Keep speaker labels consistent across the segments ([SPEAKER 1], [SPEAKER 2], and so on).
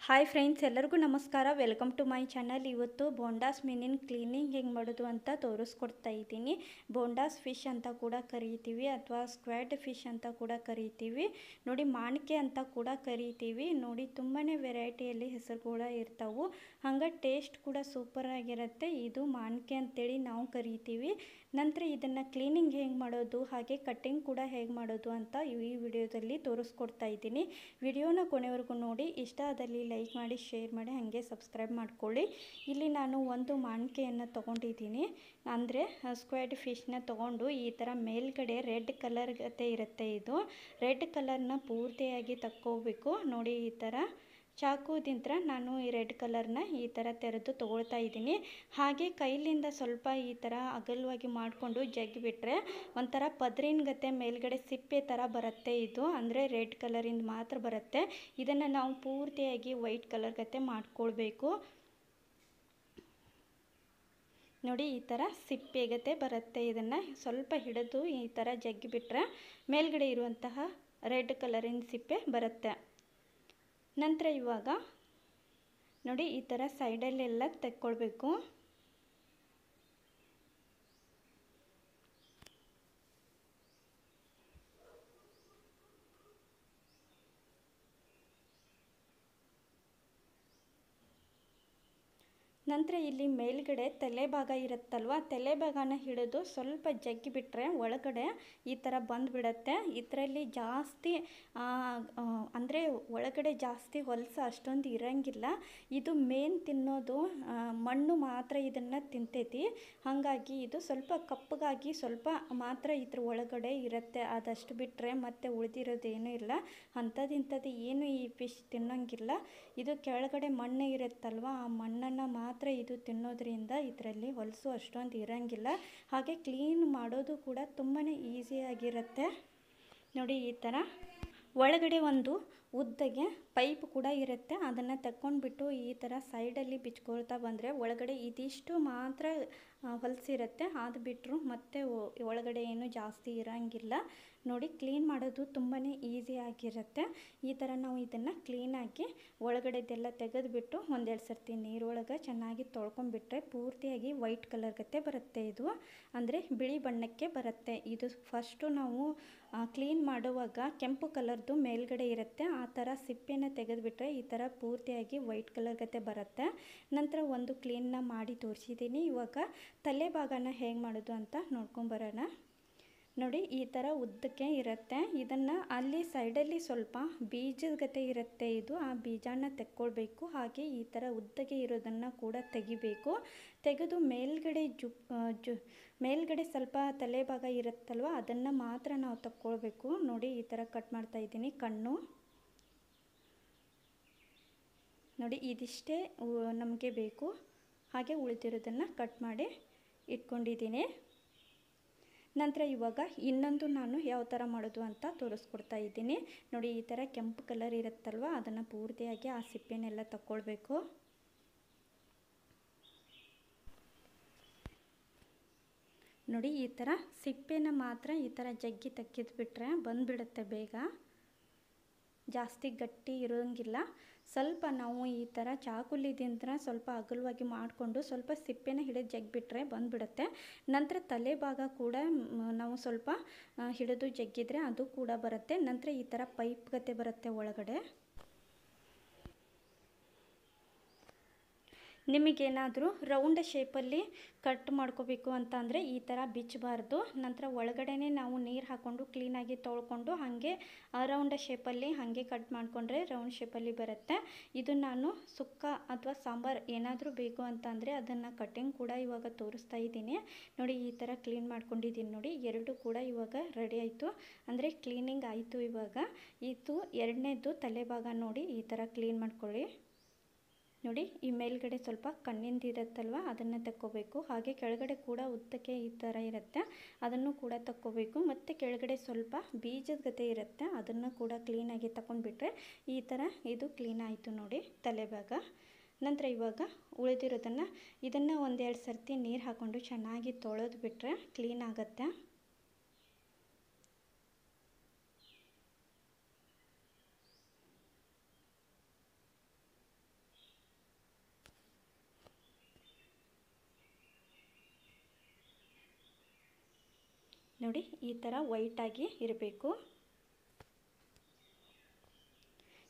[SPEAKER 1] Hi friends, ಎಲ್ಲರಿಗೂ ನಮಸ್ಕಾರ. Welcome to my channel. ಇವತ್ತು ಬೋಂಡಾಸ್ ಮೀನಿನ ಕ್ಲೀನಿಂಗ್ ಹೆಂಗೆ ಮಾಡೋದು ಅಂತ ತೋರಿಸ್ಕೊಡ್ತಾ ಇದ್ದೀನಿ. ಬೋಂಡಾಸ್ ಫಿಶ್ ಅಂತ ಕೂಡ ಕರಿತೀವಿ ಅಥವಾ ಸ್ಕ್ವಾಡ್ ಫಿಶ್ ಅಂತ ಕೂಡ ಕರಿತೀವಿ. ನೋಡಿ, ಮಾಣಿಕೆ ಅಂತ ಕೂಡ ಕರಿತೀವಿ. ನೋಡಿ, ತುಂಬಾ ವೆರೈಟಿಯಲ್ಲಿ ಹೆಸರು ಕೂಡ ಇರ್ತಾವೆ. ಹಂಗೆ ಟೇಸ್ಟ್ ಕೂಡ ಸೂಪರ್ ಆಗಿರುತ್ತೆ. ಇದು ಮಾಣಿಕೆ ಅಂತೇಳಿ ನಾವು ಕರಿತೀವಿ. ನಂತರ ಇದನ್ನು ಕ್ಲೀನಿಂಗ್ ಹೇಗೆ ಮಾಡೋದು, ಹಾಗೆ ಕಟ್ಟಿಂಗ್ ಕೂಡ ಹೇಗೆ ಮಾಡೋದು ಅಂತ ಈ ವಿಡಿಯೋದಲ್ಲಿ ತೋರಿಸ್ಕೊಡ್ತಾ ಇದ್ದೀನಿ. ವಿಡಿಯೋನ ಕೊನೆವರೆಗೂ ನೋಡಿ. ಇಷ್ಟ ಆದಲ್ಲಿ ಲೈಕ್ ಮಾಡಿ, ಶೇರ್ ಮಾಡಿ, ಹಾಗೆ ಸಬ್ಸ್ಕ್ರೈಬ್ ಮಾಡ್ಕೊಳ್ಳಿ. ಇಲ್ಲಿ ನಾನು ಒಂದು ಮಾಣಿಕೆಯನ್ನು ತೊಗೊಂಡಿದ್ದೀನಿ. ಅಂದರೆ ಸ್ಕ್ವಾಡ್ ಫಿಶ್ನ ತೊಗೊಂಡು ಈ ಥರ ಮೇಲ್ಗಡೆ ರೆಡ್ ಕಲರ್ ಗತೆ ಇರುತ್ತೆ. ಇದು ರೆಡ್ ಕಲರ್ನ ಪೂರ್ತಿಯಾಗಿ ತಕ್ಕೋಬೇಕು. ನೋಡಿ, ಈ ಥರ ಚಾಕುದಿಂತ್ರ ನಾನು ಈ ರೆಡ್ ಕಲರ್ನ ಈ ಥರ ತೆರೆದು ತೊಗೊಳ್ತಾ ಇದ್ದೀನಿ. ಹಾಗೆ ಕೈಲಿಂದ ಸ್ವಲ್ಪ ಈ ಥರ ಅಗಲವಾಗಿ ಮಾಡಿಕೊಂಡು ಜಗ್ಗಿಬಿಟ್ರೆ ಒಂಥರ ಪದ್ರಿನ ಗತೆ ಮೇಲ್ಗಡೆ ಸಿಪ್ಪೆ ಥರ ಬರುತ್ತೆ. ಇದು ಅಂದರೆ ರೆಡ್ ಕಲರಿಂದ ಮಾತ್ರ ಬರುತ್ತೆ. ಇದನ್ನು ನಾವು ಪೂರ್ತಿಯಾಗಿ ವೈಟ್ ಕಲರ್ ಗತೆ ಮಾಡ್ಕೊಳ್ಬೇಕು. ನೋಡಿ, ಈ ಥರ ಸಿಪ್ಪೆ ಗತೆ ಬರುತ್ತೆ. ಇದನ್ನು ಸ್ವಲ್ಪ ಹಿಡಿದು ಈ ಥರ ಜಗ್ಗಿಬಿಟ್ರೆ ಮೇಲ್ಗಡೆ ಇರುವಂತಹ ರೆಡ್ ಕಲರಿನ ಸಿಪ್ಪೆ ಬರುತ್ತೆ. ನಂತರ ಇವಾಗ ನೋಡಿ, ಈ ಥರ ಸೈಡಲ್ಲೆಲ್ಲ ತೆಕ್ಕೊಳ್ಬೇಕು. ನಂತರ ಇಲ್ಲಿ ಮೇಲ್ಗಡೆ ತಲೆ ಭಾಗ ಇರುತ್ತಲ್ವ, ತಲೆ ಭಾಗನ ಹಿಡಿದು ಸ್ವಲ್ಪ ಜಗ್ಗಿಬಿಟ್ರೆ ಒಳಗಡೆ ಈ ಥರ ಬಂದುಬಿಡತ್ತೆ. ಇದರಲ್ಲಿ ಜಾಸ್ತಿ ಅಂದರೆ ಒಳಗಡೆ ಜಾಸ್ತಿ ಹೊಲಸು ಅಷ್ಟೊಂದು ಇರೋಂಗಿಲ್ಲ. ಇದು ಮೇನ್ ತಿನ್ನೋದು ಮಣ್ಣು ಮಾತ್ರ ಇದನ್ನು ತಿಂತೈತಿ. ಹಾಗಾಗಿ ಇದು ಸ್ವಲ್ಪ ಕಪ್ಪಗಾಗಿ ಸ್ವಲ್ಪ ಮಾತ್ರ ಇದ್ರ ಒಳಗಡೆ ಇರುತ್ತೆ. ಅದಷ್ಟು ಬಿಟ್ಟರೆ ಮತ್ತೆ ಉಳಿದಿರೋದೇನೂ ಇಲ್ಲ. ಅಂಥದ್ದು ಏನು ಈ ಫಿಶ್ ತಿನ್ನೋಂಗಿಲ್ಲ. ಇದು ಕೆಳಗಡೆ ಮಣ್ಣು ಇರುತ್ತಲ್ವ, ಆ ಮಣ್ಣನ್ನು ಮಾತ್ರ ಇದು ತಿನ್ನೋದ್ರಿಂದ ಇದರಲ್ಲಿ ಹೊಲಸು ಅಷ್ಟೊಂದು ಇರೋಂಗಿಲ್ಲ. ಹಾಗೆ ಕ್ಲೀನ್ ಮಾಡೋದು ಕೂಡ ತುಂಬಾ ಈಸಿಯಾಗಿರುತ್ತೆ. ನೋಡಿ, ಈ ಥರ ಒಳಗಡೆ ಒಂದು ಉದ್ದಗೆ ಪೈಪ್ ಕೂಡ ಇರುತ್ತೆ. ಅದನ್ನು ತಕ್ಕೊಂಡ್ಬಿಟ್ಟು ಈ ಥರ ಸೈಡಲ್ಲಿ ಬಿಚ್ಕೊಳ್ತಾ ಬಂದರೆ ಒಳಗಡೆ ಇದಿಷ್ಟು ಮಾತ್ರ ಹೊಲಸಿರುತ್ತೆ. ಅದು ಬಿಟ್ಟರು ಮತ್ತೆ ಒಳಗಡೆ ಏನು ಜಾಸ್ತಿ ಇರೋಂಗಿಲ್ಲ. ನೋಡಿ, ಕ್ಲೀನ್ ಮಾಡೋದು ತುಂಬಾ ಈಸಿಯಾಗಿರುತ್ತೆ. ಈ ಥರ ನಾವು ಇದನ್ನು ಕ್ಲೀನಾಗಿ ಒಳಗಡೆದೆಲ್ಲ ತೆಗೆದುಬಿಟ್ಟು ಒಂದೆರಡು ಸರ್ತಿ ನೀರೊಳಗೆ ಚೆನ್ನಾಗಿ ತೊಳ್ಕೊಂಡ್ಬಿಟ್ರೆ ಪೂರ್ತಿಯಾಗಿ ವೈಟ್ ಕಲರ್ ಗತೆ ಬರುತ್ತೆ. ಇದು ಅಂದರೆ ಬಿಳಿ ಬಣ್ಣಕ್ಕೆ ಬರುತ್ತೆ. ಇದು ಫಸ್ಟು ನಾವು ಕ್ಲೀನ್ ಮಾಡುವಾಗ ಕೆಂಪು ಕಲರ್ದು ಮೇಲ್ಗಡೆ ಇರುತ್ತೆ. ಆ ಥರ ಸಿಪ್ಪೆನ ತೆಗೆದುಬಿಟ್ರೆ ಈ ಥರ ಪೂರ್ತಿಯಾಗಿ ವೈಟ್ ಕಲರ್ ಗತೆ ಬರುತ್ತೆ. ನಂತರ ಒಂದು ಕ್ಲೀನ್ನ ಮಾಡಿ ತೋರಿಸಿದ್ದೀನಿ. ಇವಾಗ ತಲೆ ಭಾಗನ ಹೇಗೆ ಮಾಡೋದು ಅಂತ ನೋಡ್ಕೊಂಬರೋಣ. ನೋಡಿ, ಈ ಥರ ಉದ್ದಕ್ಕೆ ಇರುತ್ತೆ. ಇದನ್ನು ಅಲ್ಲಿ ಸೈಡಲ್ಲಿ ಸ್ವಲ್ಪ ಬೀಜದ ಗತೆ ಇರುತ್ತೆ. ಇದು ಆ ಬೀಜನ ತೆಕ್ಕೊಳ್ಬೇಕು. ಹಾಗೆ ಈ ಥರ ಉದ್ದಗೆ ಇರೋದನ್ನು ಕೂಡ ತೆಗಿಬೇಕು. ತೆಗೆದು ಮೇಲ್ಗಡೆ ಮೇಲ್ಗಡೆ ಸ್ವಲ್ಪ ತಲೆ ಭಾಗ ಇರುತ್ತಲ್ವ, ಅದನ್ನು ಮಾತ್ರ ನಾವು ತಕ್ಕೊಳ್ಬೇಕು. ನೋಡಿ, ಈ ಥರ ಕಟ್ ಮಾಡ್ತಾ ಇದ್ದೀನಿ. ಕಣ್ಣು ನೋಡಿ, ಇದಿಷ್ಟೇ ನಮಗೆ ಬೇಕು. ಹಾಗೆ ಉಳಿದಿರೋದನ್ನು ಕಟ್ ಮಾಡಿ ಇಟ್ಕೊಂಡಿದ್ದೀನಿ. ನಂತರ ಇವಾಗ ಇನ್ನೊಂದು ನಾನು ಯಾವ ಥರ ಮಾಡೋದು ಅಂತ ತೋರಿಸ್ಕೊಡ್ತಾ ಇದ್ದೀನಿ. ನೋಡಿ, ಈ ಥರ ಕೆಂಪು ಕಲರ್ ಇರುತ್ತಲ್ವ, ಅದನ್ನು ಪೂರ್ತಿಯಾಗಿ ಆ ಸಿಪ್ಪೆನೆಲ್ಲ ತಕ್ಕೊಳ್ಬೇಕು. ನೋಡಿ, ಈ ಥರ ಸಿಪ್ಪೆನ ಮಾತ್ರ ಈ ಥರ ಜಗ್ಗಿ ತೆಗೆದುಬಿಟ್ರೆ ಬಂದುಬಿಡುತ್ತೆ ಬೇಗ. ಜಾಸ್ತಿ ಗಟ್ಟಿ ಇರೋಂಗಿಲ್ಲ. ಸ್ವಲ್ಪ ನಾವು ಈ ಥರ ಚಾಕುಲಿದಿಂದ ಸ್ವಲ್ಪ ಅಗಲವಾಗಿ ಮಾಡಿಕೊಂಡು ಸ್ವಲ್ಪ ಸಿಪ್ಪೆನ ಹಿಡಿದು ಜಗ್ಗಿಬಿಟ್ರೆ ಬಂದುಬಿಡುತ್ತೆ. ನಂತರ ತಲೆ ಭಾಗ ಕೂಡ ನಾವು ಸ್ವಲ್ಪ ಹಿಡಿದು ಜಗ್ಗಿದ್ರೆ ಅದು ಕೂಡ ಬರುತ್ತೆ. ನಂತರ ಈ ಥರ ಪೈಪ್ ಗತೆ ಬರುತ್ತೆ ಒಳಗಡೆ. ನಿಮಗೇನಾದರೂ ರೌಂಡ್ ಶೇಪಲ್ಲಿ ಕಟ್ ಮಾಡ್ಕೋಬೇಕು ಅಂತ ಅಂದರೆ ಈ ಥರ ಬಿಚ್ಚಬಾರ್ದು. ನಂತರ ಒಳಗಡೆನೇ ನಾವು ನೀರು ಹಾಕ್ಕೊಂಡು ಕ್ಲೀನಾಗಿ ತೊಳ್ಕೊಂಡು ಹಾಗೆ ರೌಂಡ್ ಶೇಪಲ್ಲಿ ಹಾಗೆ ಕಟ್ ಮಾಡಿಕೊಂಡ್ರೆ ರೌಂಡ್ ಶೇಪಲ್ಲಿ ಬರುತ್ತೆ. ಇದು ನಾನು ಸುಕ್ಕ ಅಥವಾ ಸಾಂಬಾರು ಏನಾದರೂ ಬೇಕು ಅಂತ ಅಂದರೆ ಅದನ್ನು ಕಟ್ಟಿಂಗ್ ಕೂಡ ಇವಾಗ ತೋರಿಸ್ತಾ ಇದ್ದೀನಿ. ನೋಡಿ, ಈ ಥರ ಕ್ಲೀನ್ ಮಾಡ್ಕೊಂಡಿದ್ದೀನಿ. ನೋಡಿ, ಎರಡು ಕೂಡ ಇವಾಗ ರೆಡಿ ಆಯಿತು, ಅಂದರೆ ಕ್ಲೀನಿಂಗ್ ಆಯಿತು. ಇವಾಗ ಇದು ಎರಡನೇದು ತಲೆ ಭಾಗ ನೋಡಿ ಈ ಥರ ಕ್ಲೀನ್ ಮಾಡ್ಕೊಳ್ಳಿ. ನೋಡಿ, ಈ ಮೇಲ್ಗಡೆ ಸ್ವಲ್ಪ ಕಣ್ಣಿಂದ ಇರುತ್ತಲ್ವ, ಅದನ್ನು ತಕ್ಕೋಬೇಕು. ಹಾಗೆ ಕೆಳಗಡೆ ಕೂಡ ಉದ್ದಕ್ಕೆ ಈ ಥರ ಇರುತ್ತೆ, ಅದನ್ನು ಕೂಡ ತಕ್ಕೋಬೇಕು. ಮತ್ತು ಕೆಳಗಡೆ ಸ್ವಲ್ಪ ಬೀಜದ ಗತೆ ಇರುತ್ತೆ, ಅದನ್ನು ಕೂಡ ಕ್ಲೀನಾಗಿ ತಗೊಂಡ್ಬಿಟ್ರೆ ಈ ಥರ ಇದು ಕ್ಲೀನ್ ಆಯಿತು. ನೋಡಿ, ತಲೆ ಭಾಗ. ನಂತರ ಇವಾಗ ಇದನ್ನು ಒಂದೆರಡು ಸರ್ತಿ ನೀರು ಹಾಕ್ಕೊಂಡು ಚೆನ್ನಾಗಿ ತೊಳೆದು ಬಿಟ್ಟರೆ ಕ್ಲೀನ್ ಆಗುತ್ತೆ. ನೋಡಿ ಈ ಥರ ವೈಟಾಗಿ ಇರಬೇಕು.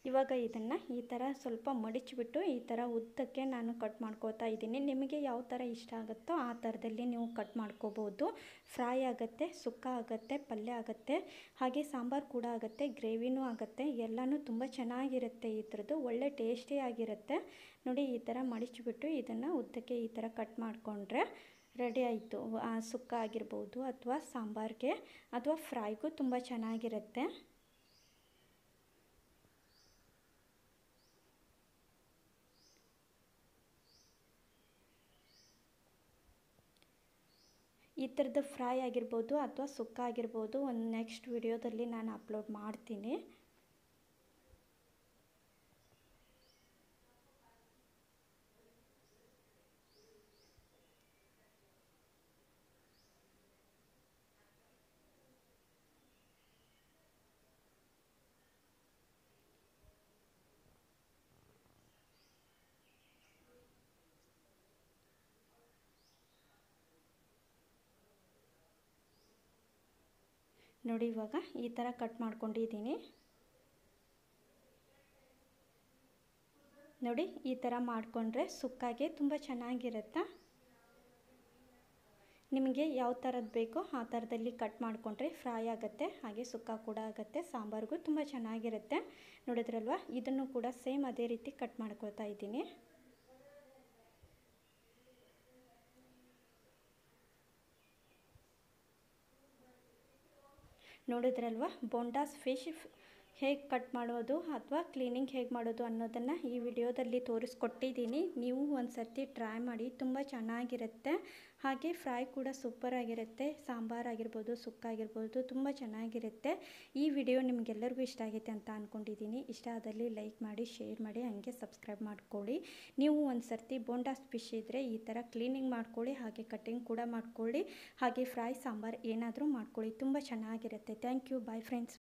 [SPEAKER 1] ಇವಾಗ ಇದನ್ನು ಈ ಥರ ಸ್ವಲ್ಪ ಮಡಿಚಿಬಿಟ್ಟು ಈ ಥರ ಉದ್ದಕ್ಕೆ ನಾನು ಕಟ್ ಮಾಡ್ಕೋತಾ ಇದ್ದೀನಿ. ನಿಮಗೆ ಯಾವ ಥರ ಇಷ್ಟ ಆಗುತ್ತೋ ಆ ಥರದಲ್ಲಿ ನೀವು ಕಟ್ ಮಾಡ್ಕೋಬೋದು. ಫ್ರೈ ಆಗುತ್ತೆ, ಸುಕ್ಕ ಆಗುತ್ತೆ, ಪಲ್ಯ ಆಗುತ್ತೆ, ಹಾಗೆ ಸಾಂಬಾರು ಕೂಡ ಆಗುತ್ತೆ, ಗ್ರೇವಿನೂ ಆಗುತ್ತೆ. ಎಲ್ಲನೂ ತುಂಬ ಚೆನ್ನಾಗಿರುತ್ತೆ. ಈ ಥರದ್ದು ಒಳ್ಳೆ ಟೇಸ್ಟಿಯಾಗಿರುತ್ತೆ. ನೋಡಿ ಈ ಥರ ಮಡಿಚಿಬಿಟ್ಟು ಇದನ್ನು ಉದ್ದಕ್ಕೆ ಈ ಥರ ಕಟ್ ಮಾಡಿಕೊಂಡ್ರೆ ರೆಡಿ ಆಯಿತು. ಸುಕ್ಕ ಆಗಿರ್ಬೋದು ಅಥವಾ ಸಾಂಬಾರಿಗೆ ಅಥವಾ ಫ್ರೈಗೂ ತುಂಬ ಚೆನ್ನಾಗಿರುತ್ತೆ. ಈ ಥರದ್ದು ಫ್ರೈ ಆಗಿರ್ಬೋದು ಅಥವಾ ಸುಕ್ಕ ಆಗಿರ್ಬೋದು ಒಂದು ನೆಕ್ಸ್ಟ್ ವಿಡಿಯೋದಲ್ಲಿ ನಾನು ಅಪ್ಲೋಡ್ ಮಾಡ್ತೀನಿ. ನೋಡಿ ಇವಾಗ ಈ ಥರ ಕಟ್ ಮಾಡ್ಕೊಂಡಿದ್ದೀನಿ. ನೋಡಿ ಈ ಥರ ಮಾಡಿಕೊಂಡ್ರೆ ಸುಕ್ಕಾಗೆ ತುಂಬ ಚೆನ್ನಾಗಿರುತ್ತೆ. ನಿಮಗೆ ಯಾವ ಥರದ್ದು ಬೇಕೋ ಆ ಥರದಲ್ಲಿ ಕಟ್ ಮಾಡಿಕೊಂಡ್ರೆ ಫ್ರೈ ಆಗುತ್ತೆ, ಹಾಗೆ ಸುಕ್ಕ ಕೂಡ ಆಗುತ್ತೆ, ಸಾಂಬಾರಿಗೂ ತುಂಬ ಚೆನ್ನಾಗಿರುತ್ತೆ. ನೋಡಿದ್ರಲ್ವ, ಇದನ್ನು ಕೂಡ ಸೇಮ್ ಅದೇ ರೀತಿ ಕಟ್ ಮಾಡ್ಕೊಳ್ತಾ ಇದ್ದೀನಿ. ನೋಡಿದ್ರಲ್ವ, ಬೋಂಡಾಸ್ ಫಿಶ್ ಹೇಗೆ ಕಟ್ ಮಾಡೋದು ಅಥವಾ ಕ್ಲೀನಿಂಗ್ ಹೇಗೆ ಮಾಡೋದು ಅನ್ನೋದನ್ನು ಈ ವಿಡಿಯೋದಲ್ಲಿ ತೋರಿಸ್ಕೊಟ್ಟಿದ್ದೀನಿ. ನೀವು ಒಂದು ಸರ್ತಿ ಟ್ರೈ ಮಾಡಿ, ತುಂಬ ಚೆನ್ನಾಗಿರುತ್ತೆ. ಹಾಗೆ ಫ್ರೈ ಕೂಡ ಸೂಪರಾಗಿರುತ್ತೆ. ಸಾಂಬಾರಾಗಿರ್ಬೋದು, ಸುಕ್ಕಾಗಿರ್ಬೋದು, ತುಂಬ ಚೆನ್ನಾಗಿರುತ್ತೆ. ಈ ವಿಡಿಯೋ ನಿಮಗೆಲ್ಲರಿಗೂ ಇಷ್ಟ ಆಗೈತೆ ಅಂತ ಅಂದ್ಕೊಂಡಿದ್ದೀನಿ. ಇಷ್ಟ ಆದಲ್ಲಿ ಲೈಕ್ ಮಾಡಿ, ಶೇರ್ ಮಾಡಿ, ಹಾಗೆ ಸಬ್ಸ್ಕ್ರೈಬ್ ಮಾಡ್ಕೊಳ್ಳಿ. ನೀವು ಒಂದು ಸರ್ತಿ ಬೋಂಡಾಸ್ ಫಿಶ್ ಇದ್ದರೆ ಈ ಥರ ಕ್ಲೀನಿಂಗ್ ಮಾಡ್ಕೊಳ್ಳಿ, ಹಾಗೆ ಕಟ್ಟಿಂಗ್ ಕೂಡ ಮಾಡ್ಕೊಳ್ಳಿ, ಹಾಗೆ ಫ್ರೈ ಸಾಂಬಾರು ಏನಾದರೂ ಮಾಡ್ಕೊಳ್ಳಿ. ತುಂಬ ಚೆನ್ನಾಗಿರುತ್ತೆ. Thank you. Bye friends.